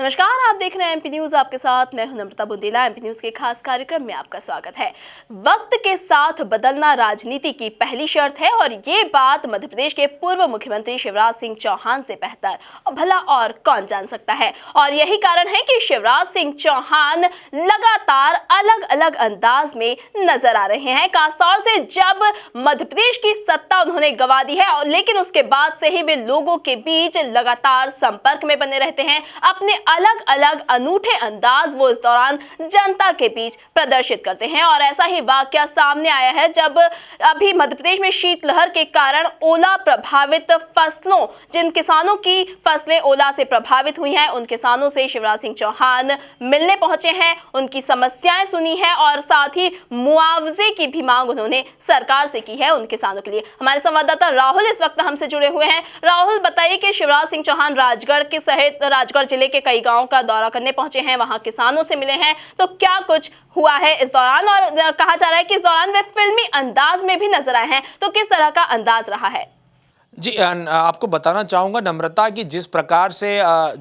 नमस्कार, आप देख रहे हैं एमपी न्यूज। आपके साथ मैं हूं नम्रता बुंदेला। एमपी न्यूज के खास कार्यक्रम में आपका स्वागत है। वक्त के साथ बदलना राजनीति की पहली शर्त है और ये बात मध्य प्रदेश के पूर्व मुख्यमंत्री शिवराज सिंह चौहान से बेहतर और भला और कौन जान सकता है। और यही कारण है कि शिवराज सिंह चौहान लगातार अलग अलग अंदाज में नजर आ रहे हैं, खासतौर से जब मध्य प्रदेश की सत्ता उन्होंने गंवा दी है और लेकिन उसके बाद से ही वे लोगों के बीच लगातार संपर्क में बने रहते हैं। अपने अलग अलग अनूठे अंदाज वो इस दौरान जनता के बीच प्रदर्शित करते हैं और ऐसा ही वाकया सामने आया है जब अभी मध्य प्रदेश में शीतलहर के कारण ओला प्रभावित फसलों, जिन किसानों की फसलें ओला से प्रभावित हुई हैं, उन किसानों से शिवराज सिंह चौहान मिलने पहुंचे हैं, उनकी समस्याएं सुनी हैं और साथ ही मुआवजे की भी मांग उन्होंने सरकार से की है उन किसानों के लिए। हमारे संवाददाता राहुल इस वक्त हमसे जुड़े हुए हैं। राहुल, बताइए कि शिवराज सिंह चौहान राजगढ़ के सहित राजगढ़ जिले के कई गांवों का दौरा करने पहुंचे हैं, वहां किसानों से मिले हैं, तो क्या कुछ हुआ है इस दौरान? और कहा जा रहा है कि इस दौरान वे फिल्मी अंदाज में भी नजर आए हैं, तो किस तरह का अंदाज रहा है? जी, आपको बताना चाहूँगा नम्रता कि जिस प्रकार से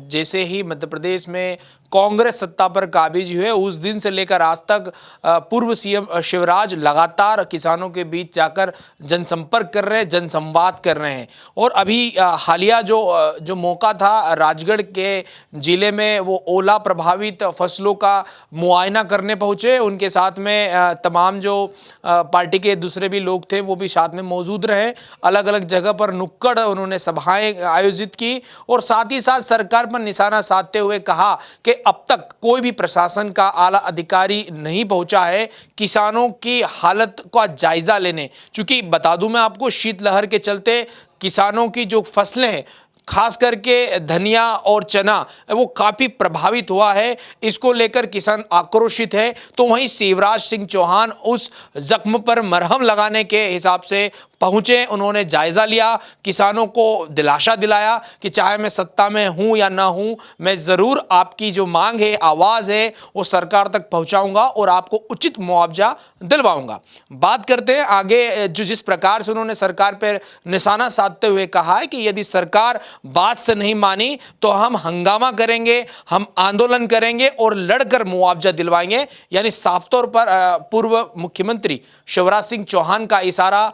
जैसे ही मध्य प्रदेश में कांग्रेस सत्ता पर काबिज हुए उस दिन से लेकर आज तक पूर्व सीएम शिवराज लगातार किसानों के बीच जाकर जनसंपर्क कर रहे हैं, जनसंवाद कर रहे हैं। और अभी हालिया जो मौका था राजगढ़ के ज़िले में, वो ओला प्रभावित फसलों का मुआयना करने पहुँचे। उनके साथ में तमाम जो पार्टी के दूसरे भी लोग थे वो भी साथ में मौजूद रहे। अलग अलग जगह पर नुक्कड़ उन्होंने सभाएं आयोजित की और साथ ही साथ सरकार पर निशाना साधते हुए कहा कि अब तक कोई भी प्रशासन का आला अधिकारी नहीं पहुंचा है किसानों की हालत का जायजा लेने। चूंकि बता दूं मैं आपको, शीतलहर के चलते किसानों की जो फसलें हैं, खास करके धनिया और चना, वो काफ़ी प्रभावित हुआ है। इसको लेकर किसान आक्रोशित है। तो वहीं शिवराज सिंह चौहान उस जख्म पर मरहम लगाने के हिसाब से पहुंचे। उन्होंने जायज़ा लिया, किसानों को दिलासा दिलाया कि चाहे मैं सत्ता में हूं या ना हूं, मैं ज़रूर आपकी जो मांग है, आवाज़ है, वो सरकार तक पहुंचाऊंगा और आपको उचित मुआवजा दिलवाऊंगा। बात करते हैं आगे, जिस प्रकार से उन्होंने सरकार पर निशाना साधते हुए कहा है कि यदि सरकार बात से नहीं मानी तो हम हंगामा करेंगे, हम आंदोलन करेंगे और लड़कर मुआवजा दिलवाएंगे। यानी साफ तौर पर पूर्व मुख्यमंत्री शिवराज सिंह चौहान का इशारा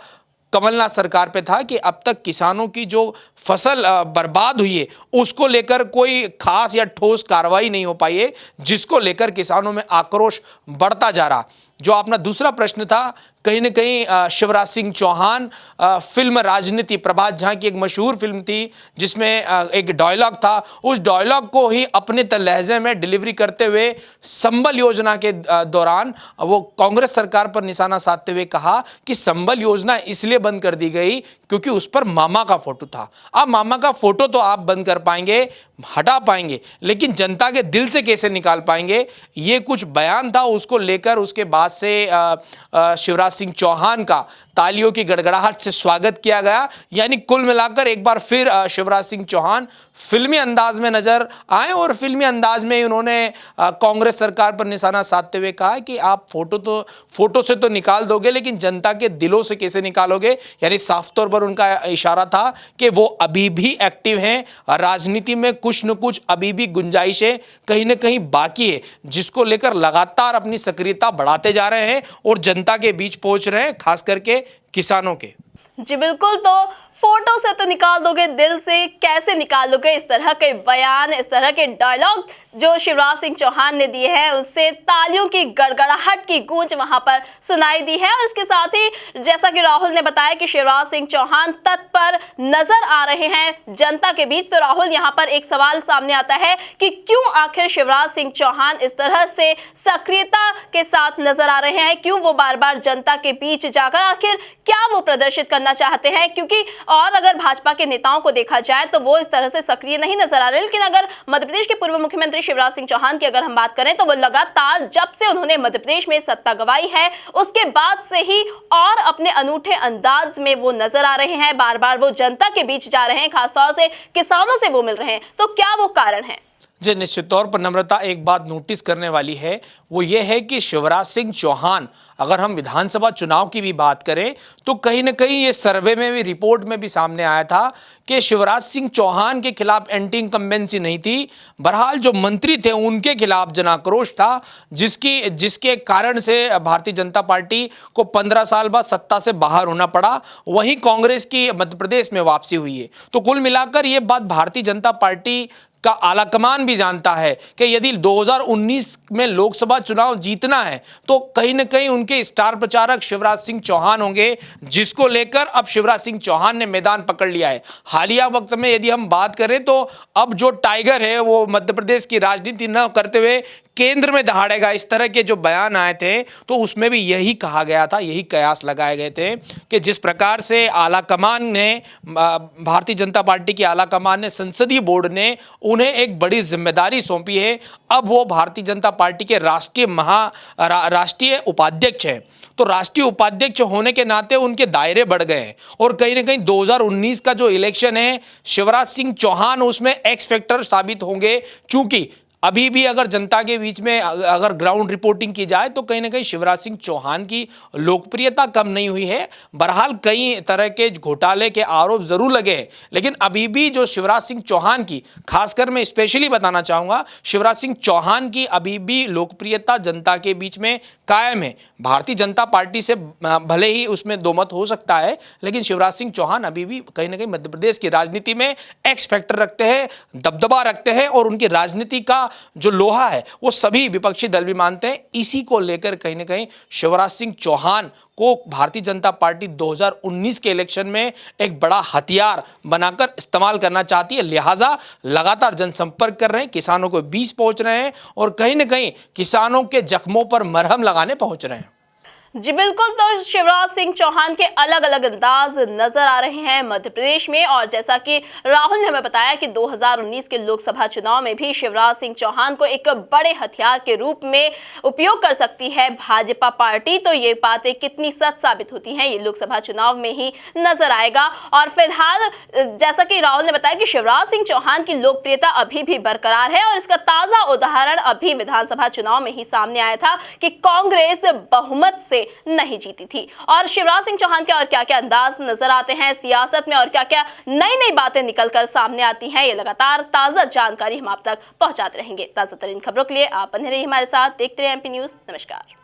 कमलनाथ सरकार पे था कि अब तक किसानों की जो फसल बर्बाद हुई है उसको लेकर कोई खास या ठोस कार्रवाई नहीं हो पाई है, जिसको लेकर किसानों में आक्रोश बढ़ता जा रहा। जो अपना दूसरा प्रश्न था, कहीं न कहीं शिवराज सिंह चौहान फिल्म राजनीति, प्रभात झा की एक मशहूर फिल्म थी जिसमें एक डायलॉग था, उस डायलॉग को ही अपने लहजे में डिलीवरी करते हुए संबल योजना के दौरान वो कांग्रेस सरकार पर निशाना साधते हुए कहा कि संबल योजना इसलिए बंद कर दी गई क्योंकि उस पर मामा का फोटो था। अब मामा का फोटो तो आप बंद कर पाएंगे, हटा पाएंगे, लेकिन जनता के दिल से कैसे निकाल पाएंगे? ये कुछ बयान था, उसको लेकर उसके बाद से शिवराज सिंह चौहान का तालियों की गड़गड़ाहट से स्वागत किया गया। यानी कुल मिलाकर एक बार फिर शिवराज सिंह चौहान फिल्मी अंदाज में नजर आए और फिल्मी अंदाज में उन्होंने कांग्रेस सरकार पर निशाना साधते हुए कहा कि आप फोटो से तो निकाल दोगे, लेकिन जनता के दिलों से कैसे निकालोगे? यानी साफ तौर पर उनका इशारा था कि वो अभी भी एक्टिव हैं, राजनीति में कुछ न कुछ अभी भी गुंजाइशें कहीं न कहीं बाकी है, जिसको लेकर लगातार अपनी सक्रियता बढ़ाते जा रहे हैं और जनता के बीच पहुंच रहे हैं, खास करके किसानों के। जी बिल्कुल, तो फोटो से तो निकाल दोगे, दिल से कैसे निकालोगे? इस तरह के बयान, इस तरह के डायलॉग जो शिवराज सिंह चौहान ने दिए हैं, उससे तालियों की गड़गड़ाहट की गूंज वहां पर सुनाई दी है। और इसके साथ ही जैसा कि राहुल ने बताया कि शिवराज सिंह चौहान तत्पर नजर आ रहे हैं जनता के बीच, तो राहुल, यहां पर एक सवाल सामने आता है कि क्यों आखिर शिवराज सिंह चौहान इस तरह से सक्रियता के साथ नजर आ रहे हैं? क्यों वो बार बार जनता के बीच जाकर आखिर क्या वो प्रदर्शित करना चाहते हैं? क्योंकि और अगर भाजपा के नेताओं को देखा जाए तो वो इस तरह से सक्रिय नहीं नजर आ रहे, लेकिन अगर मध्य प्रदेश के पूर्व मुख्यमंत्री शिवराज सिंह चौहान की अगर हम बात करें तो वो लगातार जब से उन्होंने मध्य प्रदेश में सत्ता गंवाई है उसके बाद से ही और अपने अनूठे अंदाज में वो नजर आ रहे हैं, बार बार वो जनता के बीच जा रहे हैं, खासतौर से किसानों से वो मिल रहे हैं। तो क्या वो कारण है? जो निश्चित तौर पर नम्रता एक बात नोटिस करने वाली है वो ये है कि शिवराज सिंह चौहान, अगर हम विधानसभा चुनाव की भी बात करें तो कहीं ना कहीं ये सर्वे में भी, रिपोर्ट में भी सामने आया था कि शिवराज सिंह चौहान के खिलाफ एंटी इनकम्बेंसी नहीं थी, बहरहाल जो मंत्री थे उनके खिलाफ जन आक्रोश था, जिसके कारण से भारतीय जनता पार्टी को 15 साल बाद सत्ता से बाहर होना पड़ा। वहीं कांग्रेस की मध्य प्रदेश में वापसी हुई है। तो कुल मिलाकर ये बात भारतीय जनता पार्टी का आलाकमान भी जानता है कि यदि 2019 में लोकसभा चुनाव जीतना है तो कहीं ना कहीं उनके स्टार प्रचारक शिवराज सिंह चौहान होंगे, जिसको लेकर अब शिवराज सिंह चौहान ने मैदान पकड़ लिया है। हालिया वक्त में यदि हम बात करें तो अब जो टाइगर है वो मध्य प्रदेश की राजनीति न करते हुए केंद्र में दहाड़ेगा, इस तरह के जो बयान आए थे तो उसमें भी यही कहा गया था, यही कयास लगाए गए थे कि जिस प्रकार से आलाकमान ने, भारतीय जनता पार्टी की आलाकमान ने, संसदीय बोर्ड ने उन्हें एक बड़ी जिम्मेदारी सौंपी है। अब वो भारतीय जनता पार्टी के राष्ट्रीय उपाध्यक्ष हैं। तो राष्ट्रीय उपाध्यक्ष होने के नाते उनके दायरे बढ़ गए हैं और कहीं ना कहीं 2019 का जो इलेक्शन है, शिवराज सिंह चौहान उसमें एक्स फैक्टर साबित होंगे। चूंकि अभी भी अगर जनता के बीच में अगर ग्राउंड रिपोर्टिंग की जाए तो कहीं ना कहीं शिवराज सिंह चौहान की लोकप्रियता कम नहीं हुई है। बहरहाल कई तरह के घोटाले के आरोप जरूर लगे हैं, लेकिन अभी भी जो शिवराज सिंह चौहान की, खासकर मैं स्पेशली बताना चाहूंगा, शिवराज सिंह चौहान की अभी भी लोकप्रियता जनता के बीच में कायम है। भारतीय जनता पार्टी से भले ही उसमें दो मत हो सकता है, लेकिन शिवराज सिंह चौहान अभी भी कहीं ना कहीं मध्य प्रदेश की राजनीति में एक्स फैक्टर रखते हैं, दबदबा रखते हैं और उनकी राजनीति का जो लोहा है वो सभी विपक्षी दल भी मानते हैं। इसी को लेकर कहीं ना कहीं शिवराज सिंह चौहान को भारतीय जनता पार्टी 2019 के इलेक्शन में एक बड़ा हथियार बनाकर इस्तेमाल करना चाहती है। लिहाजा लगातार जनसंपर्क कर रहे हैं, किसानों को बीच पहुंच रहे हैं और कहीं ना कहीं किसानों के जख्मों पर मरहम लगाने पहुंच रहे हैं। जी बिल्कुल, तो शिवराज सिंह चौहान के अलग अलग अंदाज नजर आ रहे हैं मध्य प्रदेश में। और जैसा कि राहुल ने हमें बताया कि 2019 के लोकसभा चुनाव में भी शिवराज सिंह चौहान को एक बड़े हथियार के रूप में उपयोग कर सकती है भाजपा पार्टी। तो ये बातें कितनी सच साबित होती हैं ये लोकसभा चुनाव में ही नजर आएगा। और फिलहाल जैसा कि राहुल ने बताया कि शिवराज सिंह चौहान की लोकप्रियता अभी भी बरकरार है और इसका ताजा उदाहरण अभी विधानसभा चुनाव में ही सामने आया था कि कांग्रेस बहुमत से नहीं जीती थी। और शिवराज सिंह चौहान के और क्या-क्या अंदाज नजर आते हैं सियासत में और क्या-क्या नई-नई बातें निकलकर सामने आती हैं, ये लगातार ताजा जानकारी हम आप तक पहुंचाते रहेंगे। ताजा तरीन खबरों के लिए आप बने रहिए हमारे साथ, देखते रहिए एमपी न्यूज़। नमस्कार।